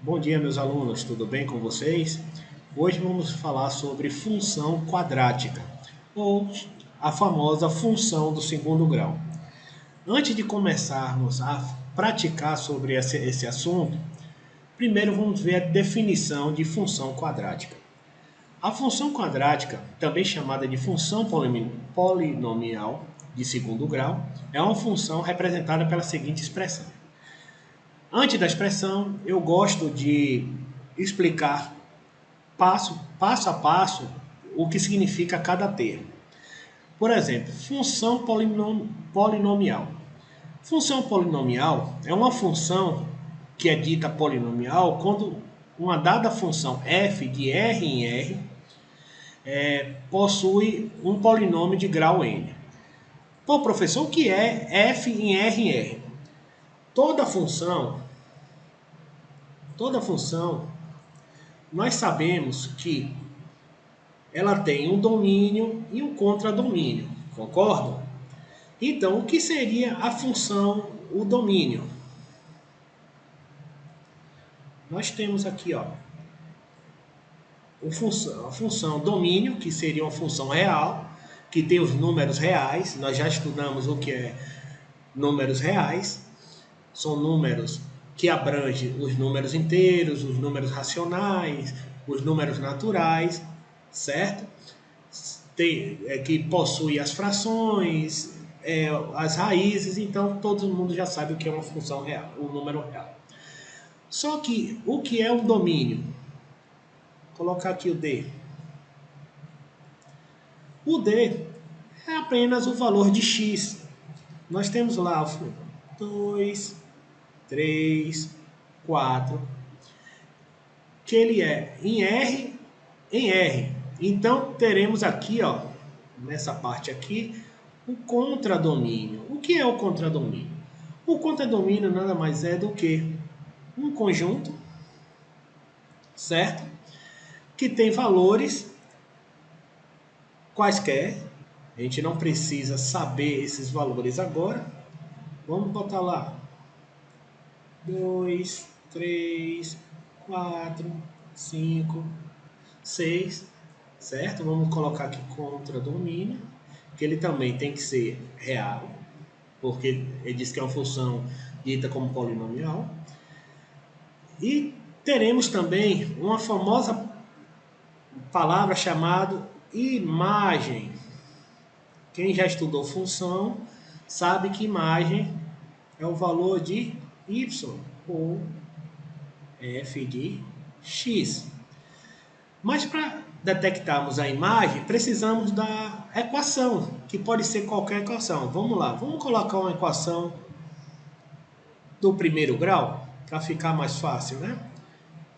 Bom dia, meus alunos, tudo bem com vocês? Hoje vamos falar sobre função quadrática, ou a famosa função do segundo grau. Antes de começarmos a praticar sobre esse assunto, primeiro vamos ver a definição de função quadrática. A função quadrática, também chamada de função polinomial de segundo grau, é uma função representada pela seguinte expressão. Antes da expressão, eu gosto de explicar passo a passo o que significa cada termo. Por exemplo, função polinomial. Função polinomial é uma função que é dita polinomial quando uma dada função f de R em R possui um polinômio de grau n. Pô, professor, o que é f em R em R? Toda função, nós sabemos que ela tem um domínio e um contradomínio, concordam? Então, o que seria a função, o domínio? Nós temos aqui, ó, a função domínio, que seria uma função real, que tem os números reais. Nós já estudamos o que é números reais. São números que abrangem os números inteiros, os números racionais, os números naturais, certo? Que possui as frações, as raízes, então todo mundo já sabe o que é uma função real, um número real. Só que o que é um domínio? Vou colocar aqui o D. O D é apenas o valor de x. Nós temos lá 2, 3, 4, que ele é em R. Então teremos aqui, ó, nessa parte aqui, o contradomínio. O que é o contradomínio? O contradomínio nada mais é do que um conjunto, certo? Que tem valores quaisquer. A gente não precisa saber esses valores agora. Vamos botar lá 2, 3, 4, 5, 6, certo? Vamos colocar aqui contradomínio, que ele também tem que ser real, porque ele diz que é uma função dita como polinomial. E teremos também uma famosa palavra chamada imagem. Quem já estudou função sabe que imagem é o valor de y ou f de x. Mas para detectarmos a imagem, precisamos da equação, que pode ser qualquer equação. Vamos lá, vamos colocar uma equação do primeiro grau, para ficar mais fácil, né?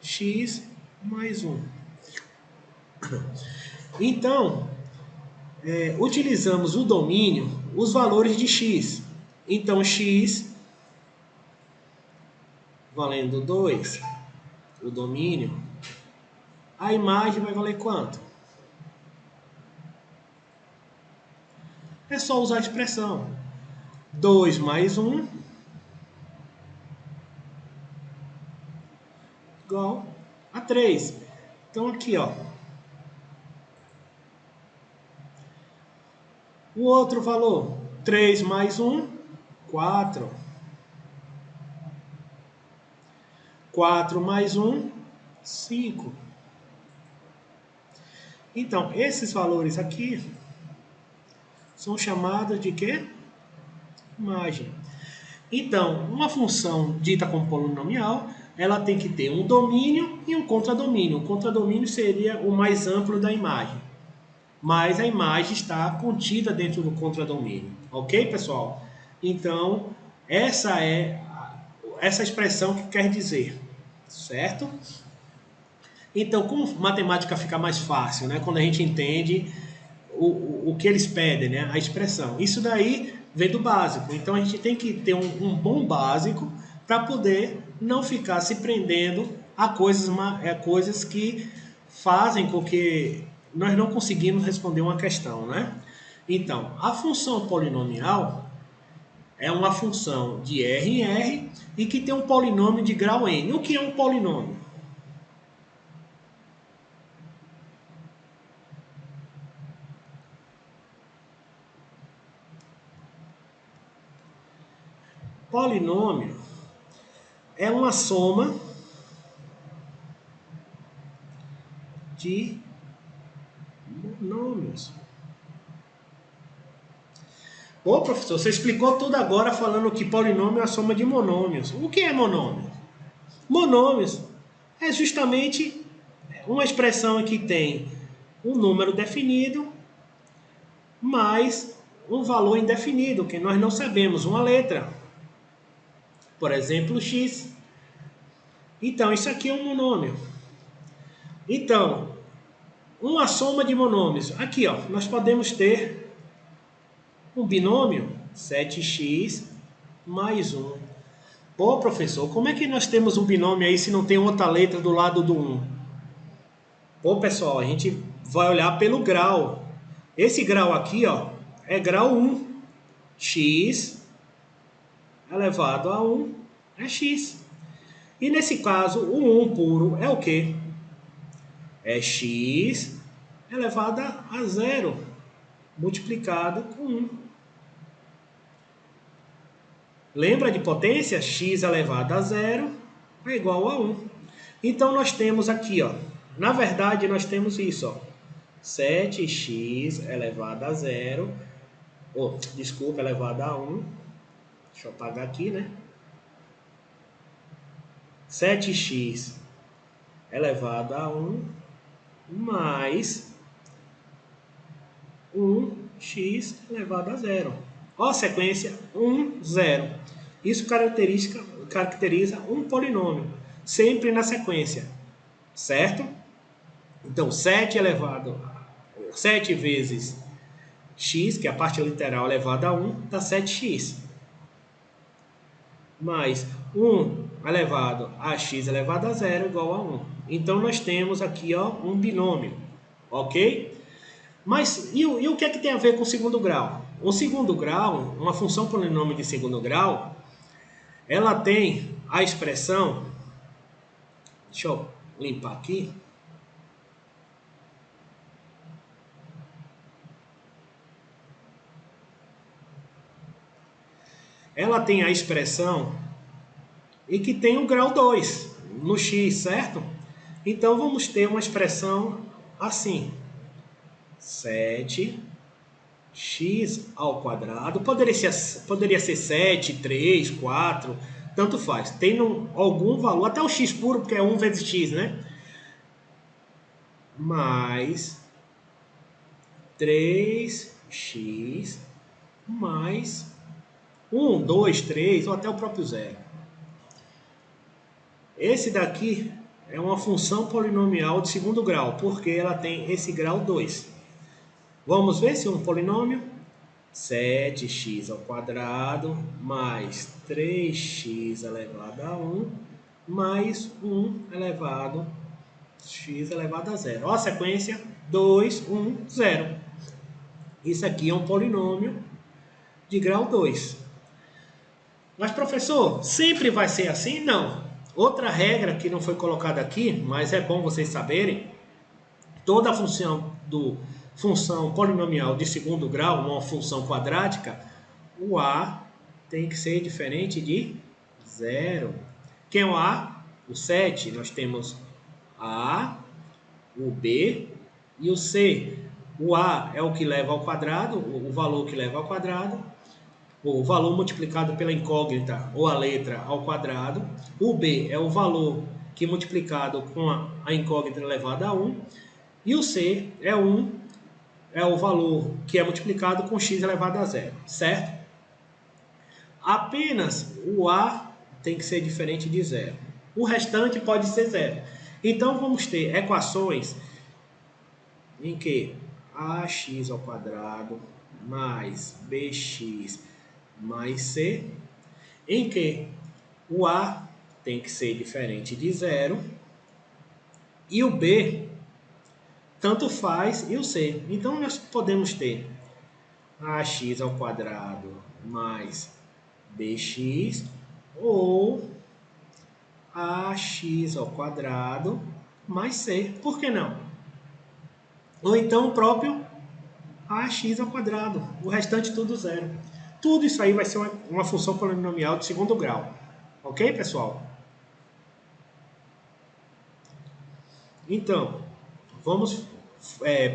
X mais 1. Então, utilizamos o domínio, os valores de x. Então, x valendo 2, o domínio, a imagem vai valer quanto? É só usar a expressão 2 mais 1 igual a 3. Então, aqui, ó. O outro valor, 3 mais 1, 4. 4 mais 1, 5. Então, esses valores aqui são chamados de quê? Imagem. Então, uma função dita como polinomial, ela tem que ter um domínio e um contradomínio. O contradomínio seria o mais amplo da imagem, mas a imagem está contida dentro do contradomínio. Ok, pessoal? Então, essa é essa expressão que quer dizer, certo? Então, como matemática fica mais fácil, né? Quando a gente entende o que eles pedem, né? A expressão. Isso daí vem do básico. Então, a gente tem que ter um bom básico para poder não ficar se prendendo a coisas que fazem com que nós não conseguimos responder uma questão, né? Então, a função polinomial, é uma função de R em R e que tem um polinômio de grau N. O que é um polinômio? Polinômio é uma soma de monômios. Ô, professor, você explicou tudo agora falando que polinômio é a soma de monômios. O que é monômio? Monômios é justamente uma expressão que tem um número definido mais um valor indefinido, que nós não sabemos, uma letra. Por exemplo, x. Então, isso aqui é um monômio. Então, uma soma de monômios. Aqui, ó, nós podemos ter um binômio, 7x mais 1. Pô, professor, como é que nós temos um binômio aí se não tem outra letra do lado do 1? Pô, pessoal, a gente vai olhar pelo grau. Esse grau aqui, ó, é grau 1. X elevado a 1 é x. E nesse caso, o 1 puro é o quê? É x elevado a 0 multiplicado com 1. Lembra de potência? X elevado a 0 é igual a 1. Então nós temos aqui, ó, na verdade nós temos isso, ó, 7x elevado a 0, desculpa, elevado a 1. Deixa eu apagar aqui, né? 7x elevado a 1 mais 1x elevado a 0. Ó a sequência 1, 0. Isso caracteriza um polinômio, sempre na sequência, certo? Então, 7 vezes x, que é a parte literal elevada a 1, dá 7x. Mais 1 elevado a x elevado a 0 igual a 1. Então, nós temos aqui, ó, um binômio, ok? Mas e o que é que tem a ver com o segundo grau? O segundo grau, uma função polinômio de segundo grau, ela tem a expressão, deixa eu limpar aqui, ela tem a expressão e que tem o grau 2 no x, certo? Então vamos ter uma expressão assim, 7x ao quadrado, poderia ser 7, 3, 4, tanto faz. Tem algum valor, até o x puro, porque é 1 vezes x, né? Mais 3x mais 1, 2, 3 ou até o próprio zero. Esse daqui é uma função polinomial de segundo grau, porque ela tem esse grau 2. Vamos ver se é um polinômio. 7x ao quadrado mais 3x elevado a 1 mais 1 elevado a x elevado a 0. Olha a sequência, 2, 1, 0. Isso aqui é um polinômio de grau 2. Mas, professor, sempre vai ser assim? Não. Outra regra que não foi colocada aqui, mas é bom vocês saberem, toda a função polinomial de segundo grau, uma função quadrática, o a tem que ser diferente de 0. Quem é o a? O 7. Nós temos a, o b e o c. O a é o que leva ao quadrado, o valor que leva ao quadrado. O valor multiplicado pela incógnita ou a letra ao quadrado. O b é o valor que multiplicado com a incógnita elevada a 1. E o c é o valor que é multiplicado com x elevado a 0, certo? Apenas o a tem que ser diferente de 0. O restante pode ser 0. Então, vamos ter equações em que ax ao quadrado mais bx mais c, em que o a tem que ser diferente de 0 e o b tanto faz e o c. Então, nós podemos ter ax ao quadrado mais bx ou ax ao quadrado mais c. Por que não? Ou então o próprio ax ao quadrado. O restante tudo zero. Tudo isso aí vai ser uma função polinomial de segundo grau. Ok, pessoal? Então, vamos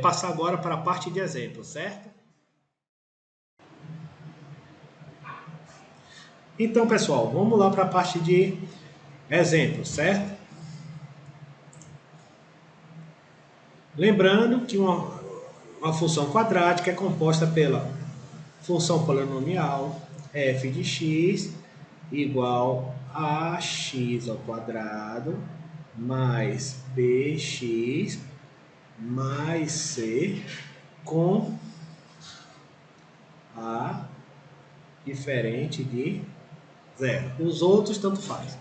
passar agora para a parte de exemplo, certo? Então, pessoal, vamos lá para a parte de exemplo, certo? Lembrando que uma função quadrática é composta pela função polinomial f de x igual a x ao quadrado mais bx mais c com a diferente de zero. Os outros tanto faz.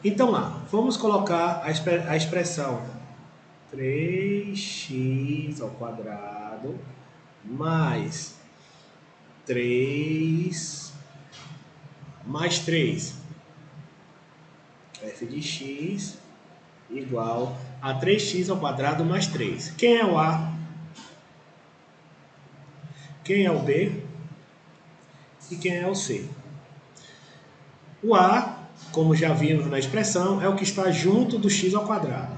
Então lá, vamos colocar a expressão 3x ao quadrado mais 3 mais 3 f de x igual a 3x ao quadrado mais 3. Quem é o A? Quem é o B? E quem é o C? O A, como já vimos na expressão, é o que está junto do x ao quadrado.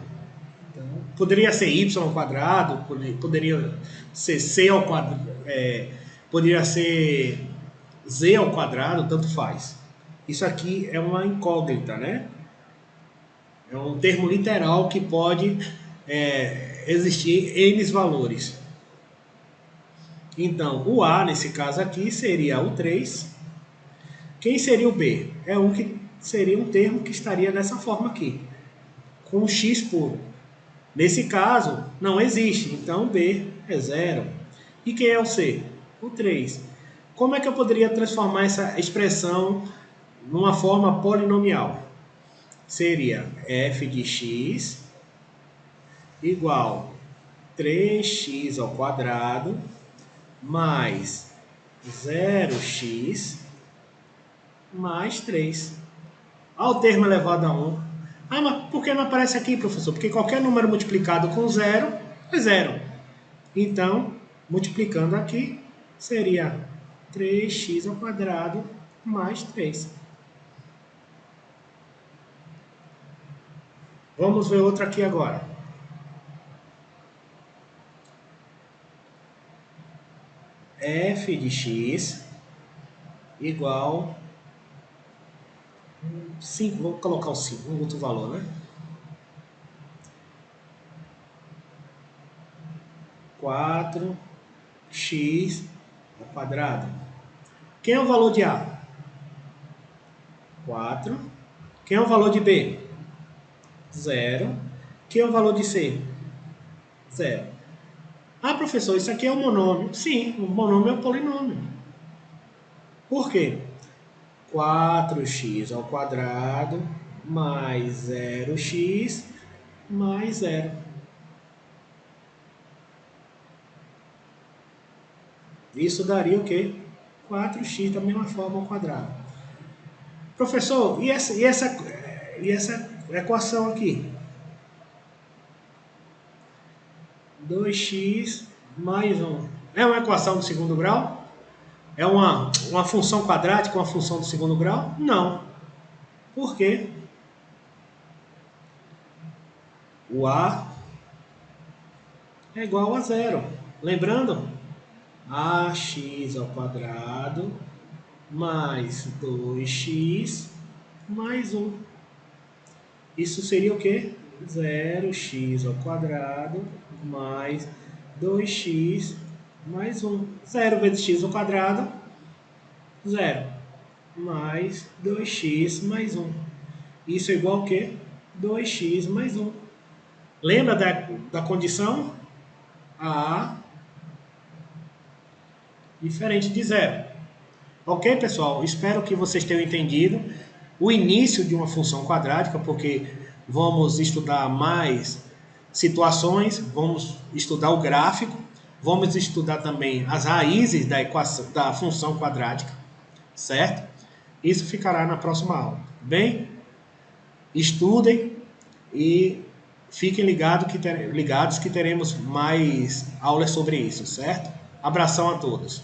Então, poderia ser y ao quadrado, poderia ser c ao quadrado, poderia ser z ao quadrado, tanto faz. Isso aqui é uma incógnita, né? É um termo literal que pode existir n valores. Então, o A, nesse caso aqui, seria o 3. Quem seria o B? É um que seria um termo que estaria dessa forma aqui, com x puro. Nesse caso, não existe, então B é 0. E quem é o C? O 3. Como é que eu poderia transformar essa expressão numa forma polinomial? Seria f de x igual 3x ao quadrado mais 0x mais 3. Ao termo elevado a 1. Ah, mas por que não aparece aqui, professor? Porque qualquer número multiplicado com 0 é 0. Então, multiplicando aqui, seria 3x ao quadrado mais 3. Vamos ver outra aqui agora. F de x igual 5, vou colocar o 5, um outro valor, né? 4x ao quadrado. Quem é o valor de A? 4. Quem é o valor de B? 0. Quem é o valor de C? 0. Ah, professor, isso aqui é um monômio. Sim, o monômio é um polinômio. Por quê? 4x ao quadrado mais 0x mais 0. Isso daria o quê? 4x da mesma forma ao quadrado. Professor, e essa equação aqui? 2x mais 1. É uma equação do segundo grau? É uma função quadrática, uma função do segundo grau? Não. Por quê? O A é igual a 0. Lembrando? Ax ao quadrado mais 2x mais 1. Isso seria o quê? 0x ao quadrado mais 2x mais 1. 0 vezes x ao quadrado, 0. Mais 2x mais 1. Isso é igual ao quê? 2x mais 1. Lembra da condição? A diferente de 0. Ok, pessoal? Espero que vocês tenham entendido o início de uma função quadrática, porque vamos estudar mais situações, vamos estudar o gráfico, vamos estudar também as raízes da equação, da função quadrática, certo? Isso ficará na próxima aula. Bem, estudem e fiquem ligados que teremos mais aulas sobre isso, certo? Abração a todos.